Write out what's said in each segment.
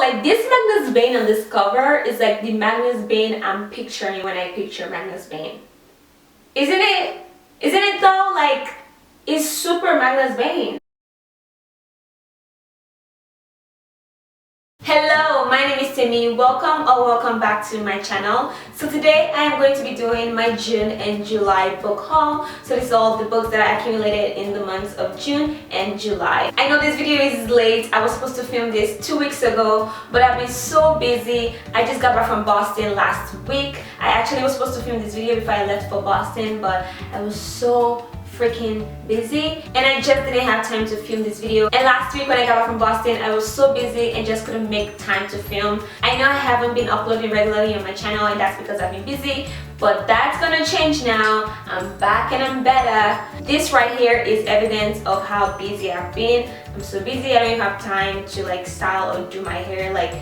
like this Magnus Bane on this cover is like the Magnus Bane I'm picturing when I picture Magnus Bane. Isn't it? Isn't it though? Like, it's super Magnus Bane. Hello, my name is Timmy. Welcome back to my channel. So today I am going to be doing my June and July book haul. So this is all the books that I accumulated in the months of June and July. I know this video is late. I was supposed to film this 2 weeks ago, but I've been so busy. I just got back from Boston last week. I actually was supposed to film this video before I left for Boston, but I was so freaking busy and I just didn't have time to film this video. And last week when I got back from Boston, I was so busy and just couldn't make time to film. I know I haven't been uploading regularly on my channel, and that's because I've been busy, but that's gonna change now. I'm back and I'm better. This right here is evidence of how busy I've been. I'm so busy I don't even have time to like style or do my hair. Like,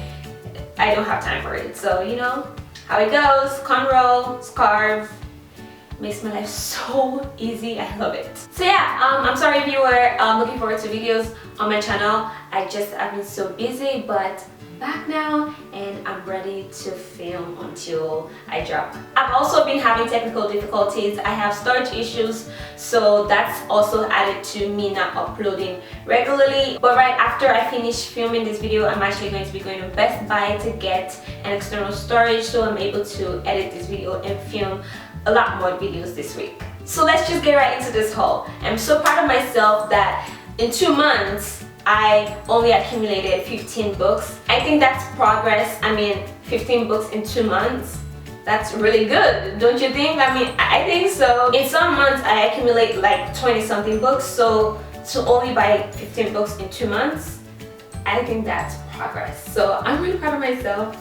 I don't have time for it. So you know how it goes. Cornrow, scarf, makes my life so easy. I love it. So yeah, I'm sorry if you were looking forward to videos on my channel. I've been so busy, but back now and I'm ready to film until I drop. I've also been having technical difficulties. I have storage issues, so that's also added to me not uploading regularly. But right after I finish filming this video, I'm actually going to be going to Best Buy to get an external storage so I'm able to edit this video and film a lot more videos this week. So let's just get right into this haul. I'm so proud of myself that in 2 months I only accumulated 15 books. I think that's progress. I mean, 15 books in 2 months, that's really good, don't you think? I mean, I think so. In some months I accumulate like 20 something books, so to only buy 15 books in 2 months, I think that's progress. So I'm really proud of myself.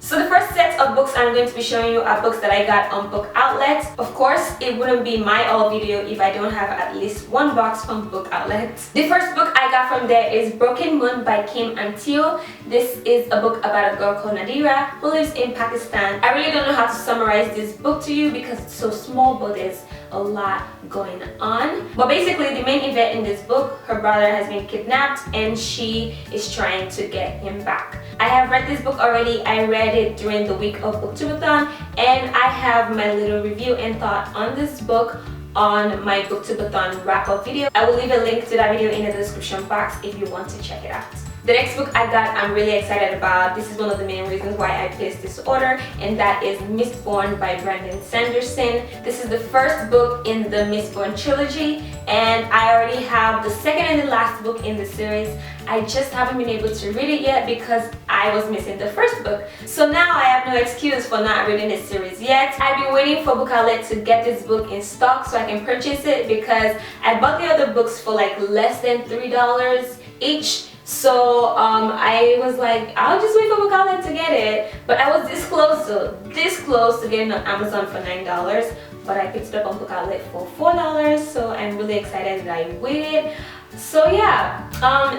So the first set of books I'm going to be showing you are books that I got on Book Outlet. Of course, it wouldn't be my haul video if I don't have at least one box from Book Outlet. The first book I got from there is Broken Moon by Kim Antio. This is a book about a girl called Nadira who lives in Pakistan. I really don't know how to summarize this book to you because it's so small, but there's a lot going on. But basically, the main event in this book, her brother has been kidnapped and she is trying to get him back. I have read this book already. I read it during the week of Booktubeathon, and I have my little review and thought on this book on my Booktubeathon wrap-up video. I will leave a link to that video in the description box if you want to check it out. The next book I got, I'm really excited about. This is one of the main reasons why I placed this order, and that is Mistborn by Brandon Sanderson. This is the first book in the Mistborn trilogy, and I already have the second and the last book in the series. I just haven't been able to read it yet because I was missing the first book. So now I have no excuse for not reading this series yet. I've been waiting for Book Outlet to get this book in stock so I can purchase it because I bought the other books for like less than $3 each. So I was like, I'll just wait for Book Outlet to get it. But I was this close to getting it on Amazon for $9. But I picked it up on Book Outlet for $4. So I'm really excited that I waited. So yeah,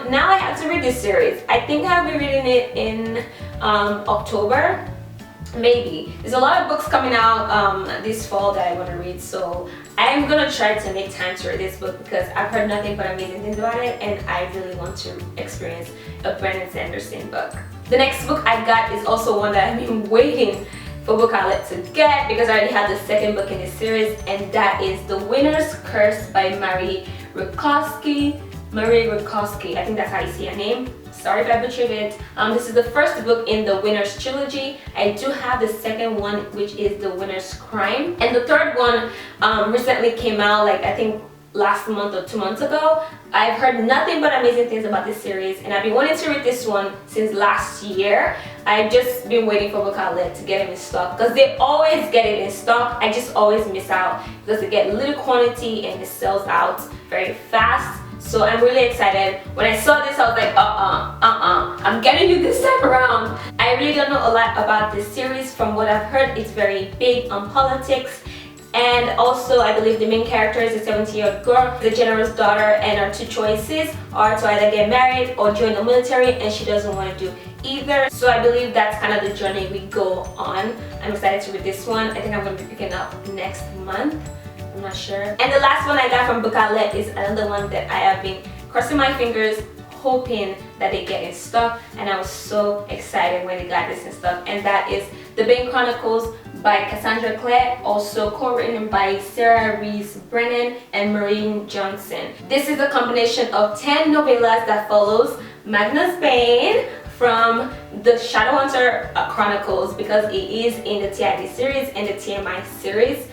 now I have to read this series. I think I'll be reading it in October. Maybe. There's a lot of books coming out this fall that I want to read, so I'm gonna try to make time to read this book because I've heard nothing but amazing things about it and I really want to experience a Brandon Sanderson book. The next book I got is also one that I've been waiting for Book Outlet to get because I already had the second book in this series, and that is The Winner's Curse by Marie Rukowski. I think that's how you say her name. Sorry if I butchered it. This is the first book in the Winner's trilogy. I do have the second one, which is The Winner's Crime. And the third one recently came out, like I think last month or 2 months ago. I've heard nothing but amazing things about this series, and I've been wanting to read this one since last year. I've just been waiting for Book Outlet to get it in stock because they always get it in stock. I just always miss out because they get little quantity and it sells out very fast. So I'm really excited. When I saw this, I was like, I'm getting you this time around. I really don't know a lot about this series. From what I've heard, it's very big on politics. And also, I believe the main character is a 17-year-old girl, the general's daughter, and her two choices are to either get married or join the military, and she doesn't want to do either. So I believe that's kind of the journey we go on. I'm excited to read this one. I think I'm going to be picking up next month. I'm not sure. And the last one I got from Book Outlet is another one that I have been crossing my fingers, hoping that they get in stock, and I was so excited when they got this in stock. And that is the Bane Chronicles by Cassandra Clare, also co-written by Sarah Rees Brennan and Maureen Johnson. This is a combination of 10 novellas that follows Magnus Bane from the Shadowhunter Chronicles, because it is in the TID series and the TMI series.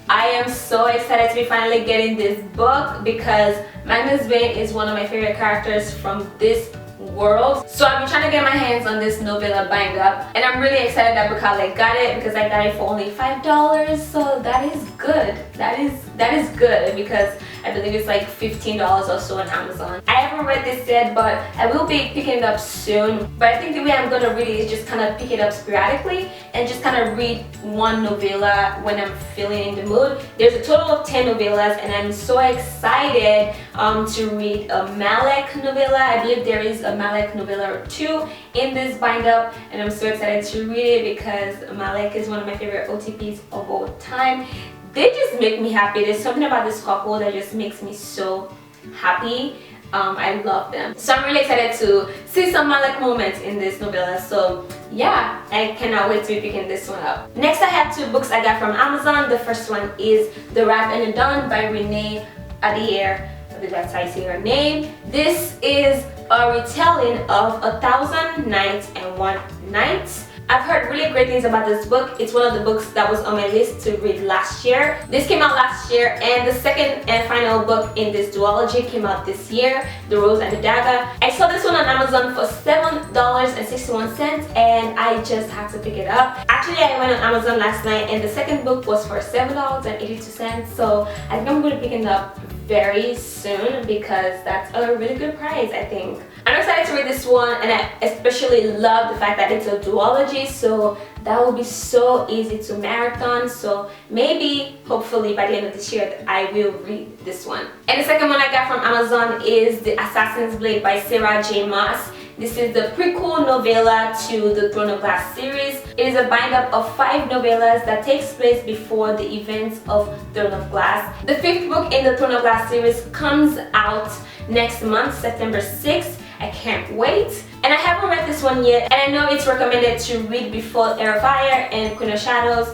I am so excited to be finally getting this book because Magnus Bane is one of my favorite characters from this world. So I've been trying to get my hands on this novella bind up, and I'm really excited that Bookhaul got it, because I got it for only $5. So that is good. That is good, because I believe it's like $15 or so on Amazon. I haven't read this yet, but I will be picking it up soon. But I think the way I'm gonna read it is just kind of pick it up sporadically and just kind of read one novella when I'm feeling in the mood. There's a total of 10 novellas, and I'm so excited to read a Malek novella. I believe there is a Malek novella or two in this bind up, and I'm so excited to read it because Malek is one of my favorite OTPs of all time. They just make me happy. There's something about this couple that just makes me so happy. I love them. So I'm really excited to see some Malek moments in this novella. So yeah, I cannot wait to be picking this one up. Next, I have two books I got from Amazon. The first one is The Wrath and the Dawn by Renee Adair. I believe that's how you say her name. This is a retelling of 1,000 Nights and One Night. I've heard really great things about this book. It's one of the books that was on my list to read last year. This came out last year, and the second and final book in this duology came out this year, The Rose and the Dagger. I saw this one on Amazon for $7.61, and I just had to pick it up. Actually, I went on Amazon last night, and the second book was for $7.82, so I think I'm going to pick it up very soon because that's a really good price, I think. I'm excited to read this one, and I especially love the fact that it's a duology, so that will be so easy to marathon. So maybe, hopefully by the end of this year, I will read this one. And the second one I got from Amazon is The Assassin's Blade by Sarah J. Maas. This is the prequel novella to the Throne of Glass series. It is a bind-up of 5 novellas that takes place before the events of Throne of Glass. The 5th book in the Throne of Glass series comes out next month, September 6th. I can't wait. And I haven't read this one yet, and I know it's recommended to read before Heir of Fire and Queen of Shadows,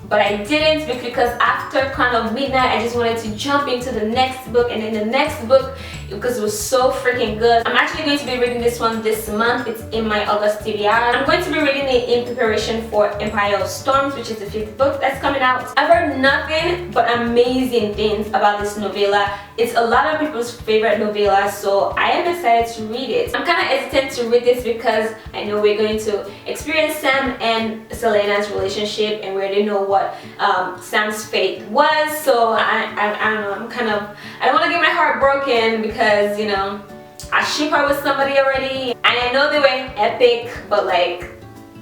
but I didn't, because after Crown of Midnight I just wanted to jump into the next book and then the next book because it was so freaking good. I'm actually going to be reading this one this month. It's in my August TBR. I'm going to be reading it in preparation for Empire of Storms, which is the 5th book that's coming out. I've heard nothing but amazing things about this novella. It's a lot of people's favorite novella, so I am excited to read it. I'm kind of hesitant to read this because I know we're going to experience Sam and Selena's relationship, and we already know what Sam's fate was. So I don't know. I don't want to get my heart broken because, you know, I ship her with somebody already, and I know they were epic, but like,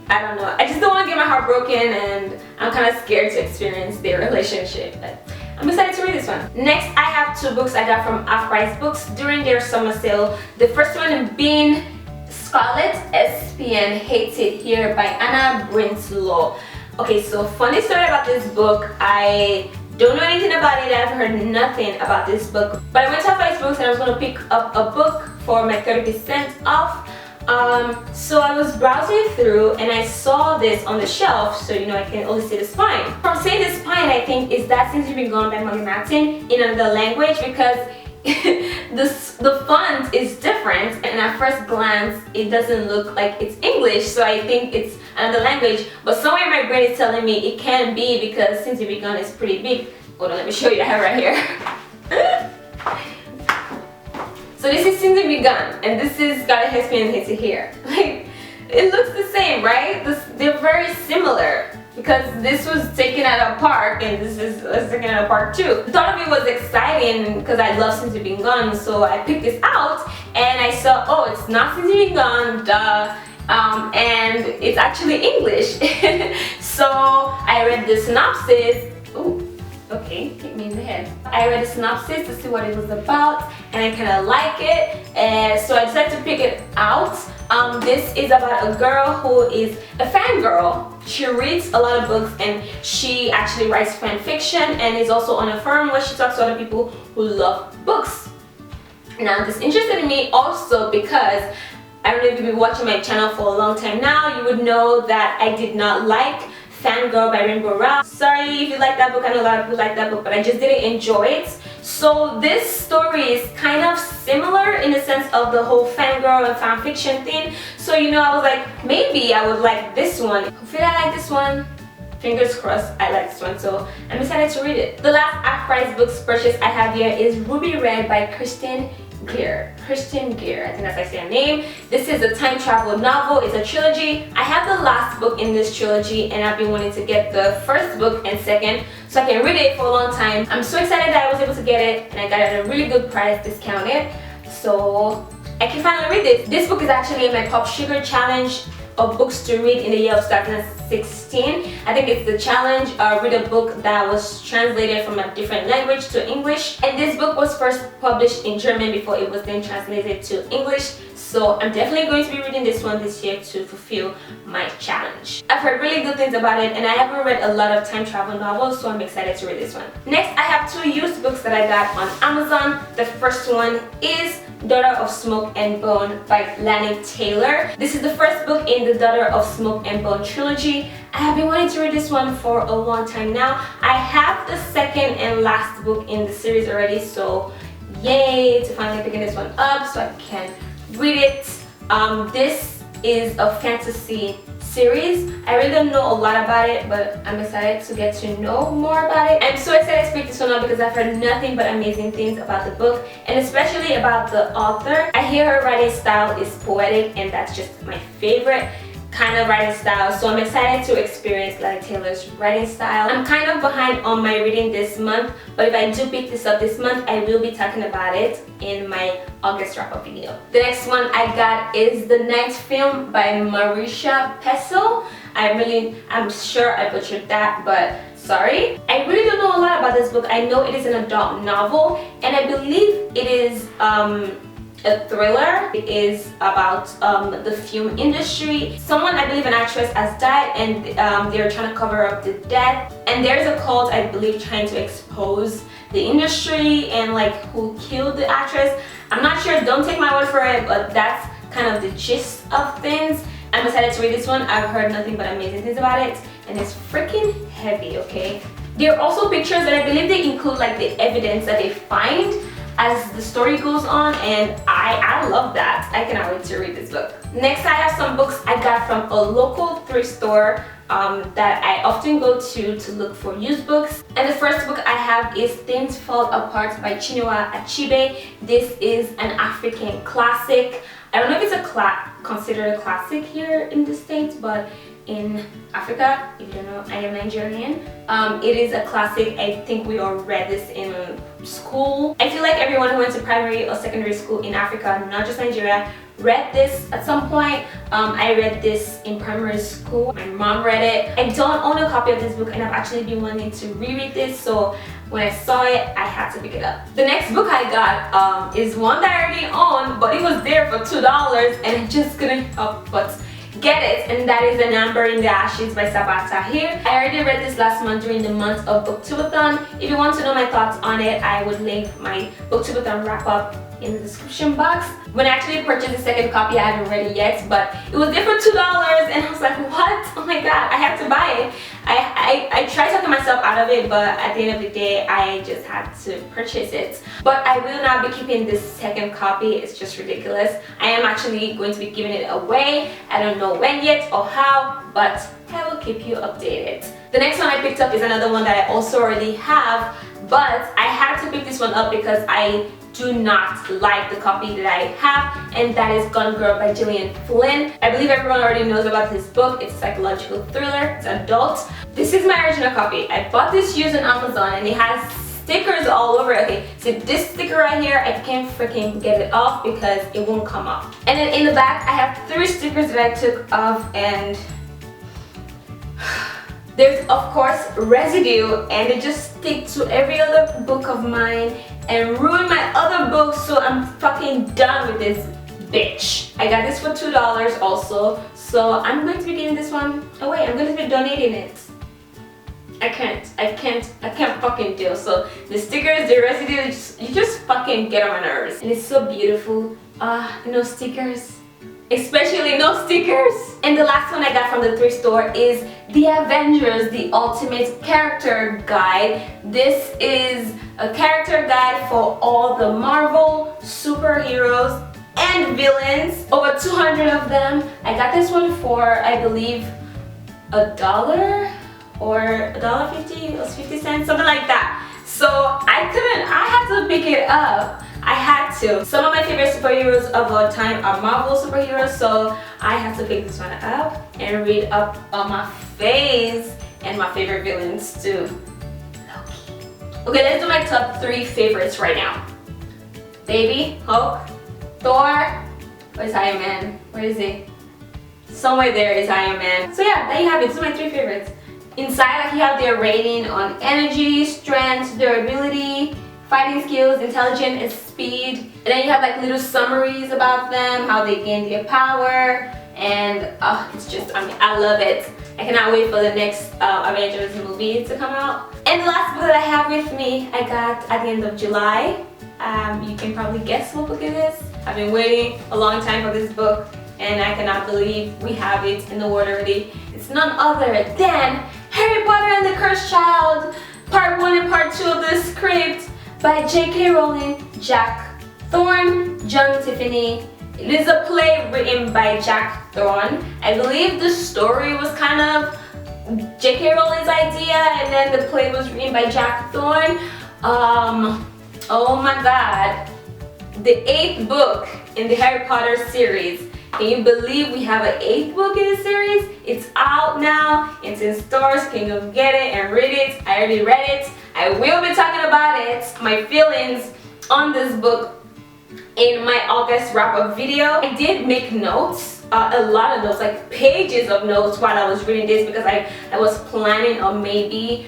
I don't know. I just don't want to get my heart broken, and I'm kind of scared to experience their relationship. But I'm excited to read this one. Next, I have 2 books I got from Half Price Books during their summer sale. The first one being Scarlet SPN Hates It Here by Anna Brinslow. Okay, so funny story about this book. I don't know anything about it. I've heard nothing about this book, but I went to Facebook and I was going to pick up a book for my 30% off. So I was browsing through and I saw this on the shelf, so you know I can only see the spine. From seeing the spine, I think is that Since You've Been Gone by Molly Martin in another language, because the font is different, and at first glance it doesn't look like it's English, so I think it's another language, but somewhere in my brain is telling me it can be, because Since You've Been Gone is pretty big. Hold on, let me show you. I have it right here. So this is Since You've Been Gone, and this is Scarlet SPN Hates It Here. Like, it looks the same, right? They're very similar, because this was taken at a park and this is taken at a park too. The thought of it was exciting because I love Since You've Been Gone, so I picked this out and I saw, oh, it's not Since You've Been Gone, duh. And it's actually English. So I read the synopsis. Ooh, okay, hit me in the head. I read the synopsis to see what it was about, and I kind of like it, and so I decided to pick it out. This is about a girl who is a fangirl. She reads a lot of books, and she actually writes fan fiction, and is also on a forum where she talks to other people who love books. Now this interested me also because I don't know if you've been watching my channel for a long time now, you would know that I did not like Fangirl by Rainbow Rowell. Sorry if you like that book, I know a lot of people like that book, but I just didn't enjoy it. So this story is kind of similar in the sense of the whole fangirl and fan fiction thing. So you know, I was like, maybe I would like this one. Hopefully I like this one. Fingers crossed I like this one, so I'm excited to read it. The last half-price books purchase I have here is Ruby Red by Kristen Gear, I think that's how I say her name. This is a time travel novel. It's a trilogy. I have the last book in this trilogy and I've been wanting to get the first book and second so I can read it for a long time. I'm so excited that I was able to get it and I got it at a really good price, discounted, so I can finally read this. This book is actually in my Pop Sugar Challenge of books to read in the year of 2016. I think it's the challenge, read a book that was translated from a different language to English, and this book was first published in German before it was then translated to English. So I'm definitely going to be reading this one this year to fulfill my challenge. I've heard really good things about it and I haven't read a lot of time travel novels, so I'm excited to read this one. Next, I have 2 used books that I got on Amazon. The first one is Daughter of Smoke and Bone by Lani Taylor. This is the first book in the Daughter of Smoke and Bone trilogy. I have been wanting to read this one for a long time now. I have the second and last book in the series already, so yay to finally picking this one up so I can read it. This is a fantasy series. I really don't know a lot about it, but I'm excited to get to know more about it. I'm so excited to pick this one up because I've heard nothing but amazing things about the book, and especially about the author. I hear her writing style is poetic, and that's just my favorite kind of writing style, so I'm excited to experience Lani Taylor's writing style. I'm kind of behind on my reading this month, but if I do pick this up this month, I will be talking about it in my August wrap-up video. The next one I got is The Night Film by Marisha Pessel. I'm sure I butchered that, but sorry. I really don't know a lot about this book. I know it is an adult novel, and I believe it is a thriller. It is about the film industry. Someone, I believe an actress, has died and they're trying to cover up the death. And there's a cult, I believe, trying to expose the industry and like who killed the actress. I'm not sure, don't take my word for it, but that's kind of the gist of things. I'm excited to read this one. I've heard nothing but amazing things about it, and it's freaking heavy, okay? There are also pictures that I believe they include like the evidence that they find as the story goes on, and I love that. I cannot wait to read this book. Next, I have some books I got from a local thrift store that I often go to look for used books. And the first book I have is Things Fall Apart by Chinua Achebe. This is an African classic. I don't know if it's considered a classic here in the States, but in Africa, if you don't know, I am Nigerian. It is a classic. I think we all read this in school. I feel like everyone who went to primary or secondary school in Africa, not just Nigeria, read this at some point. I read this in primary school. My mom read it. I don't own a copy of this book, and I've actually been wanting to reread this, so when I saw it, I had to pick it up. The next book I got is one that I already owned, but it was there for $2 and I just couldn't help but get it, and that is An Amber in the Ashes by Sabaa Tahir. I already read this last month during the month of Booktubeathon. If you want to know my thoughts on it, I would link my Booktubeathon wrap-up in the description box. When I actually purchased the second copy, I haven't read it yet, but it was there for $2 and I was like, what? Oh my god, I have to buy it. I tried talking myself out of it, but at the end of the day, I just had to purchase it. But I will not be keeping this second copy. It's just ridiculous. I am actually going to be giving it away. I don't know when yet or how, but I will keep you updated. The next one I picked up is another one that I also already have, but I had to pick this one up because I do not like the copy that I have, and that is Gone Girl by Gillian Flynn. I believe everyone already knows about this book. It's a psychological thriller. It's adult. This is my original copy. I bought this used on Amazon and it has stickers all over it. Okay, so this sticker right here, I can't freaking get it off because it won't come off. And then in the back, I have 3 stickers that I took off, and there's of course residue, and it just stick to every other book of mine and ruin my other books, so I'm fucking done with this bitch. I got this for $2 also, so I'm going to be giving this one away. I'm going to be donating it. I can't fucking deal. So the stickers, the residue, you just fucking get on my nerves. And it's so beautiful. No stickers. Especially no stickers. And the last one I got from the thrift store is the Avengers, the Ultimate Character Guide. This is a character guide for all the Marvel superheroes and villains. Over 200 of them. I got this one for, I believe, $1 or $1.50 or 50 cents, something like that. So I had to pick it up. I had to. Some of my favorite superheroes of all time are Marvel superheroes, so I had to pick this one up and read up on my faves and my favorite villains too. Loki. Okay, let's do my top 3 favorites right now. Baby, Hulk, Thor, where's Iron Man? Where is he? Somewhere there is Iron Man. So yeah, there you have it. These are my 3 favorites. Inside, like, you have their rating on energy, strength, durability, fighting skills, intelligence, and speed. And then you have like little summaries about them, how they gain their power, and it's just, I mean, I love it. I cannot wait for the next Avengers movie to come out. And the last book that I have with me, I got at the end of July. You can probably guess what book it is. I've been waiting a long time for this book, and I cannot believe we have it in the world already. It's none other than Harry Potter and the Cursed Child, Part 1 and Part 2 of the script by J.K. Rowling, Jack Thorne, John Tiffany. It is a play written by Jack Thorne. I believe the story was kind of J.K. Rowling's idea, and then the play was written by Jack Thorne. Oh my god. The 8th book in the Harry Potter series. Can you believe we have an 8th book in the series? It's out now. It's in stores. Can you get it and read it? I already read it. I will be talking about it, my feelings on this book, in my August wrap-up video. I did make notes, a lot of notes, like pages of notes while I was reading this, because I was planning on maybe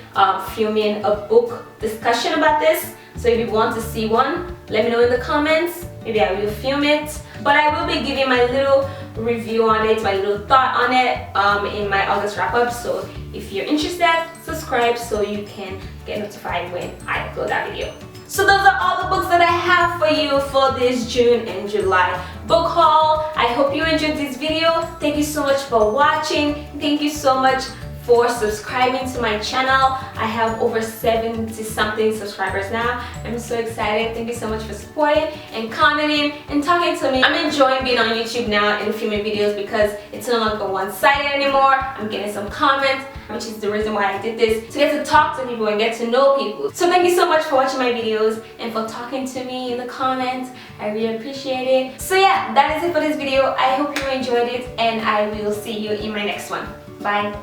filming a book discussion about this. So if you want to see one, let me know in the comments. Maybe I will film it. But I will be giving my little review on it, my little thought on it in my August wrap-up. So if you're interested, subscribe so you can get notified when I upload that video. So those are all the books that I have for you for this June and July book haul. I hope you enjoyed this video. Thank you so much for watching. Thank you so much for subscribing to my channel. I have over 70 something subscribers now. I'm so excited. Thank you so much for supporting and commenting and talking to me. I'm enjoying being on YouTube now and filming videos because it's no longer one-sided anymore. I'm getting some comments, which is the reason why I did this, to get to talk to people and get to know people. So thank you so much for watching my videos and for talking to me in the comments. I really appreciate it. So yeah, that is it for this video. I hope you enjoyed it, and I will see you in my next one. Bye.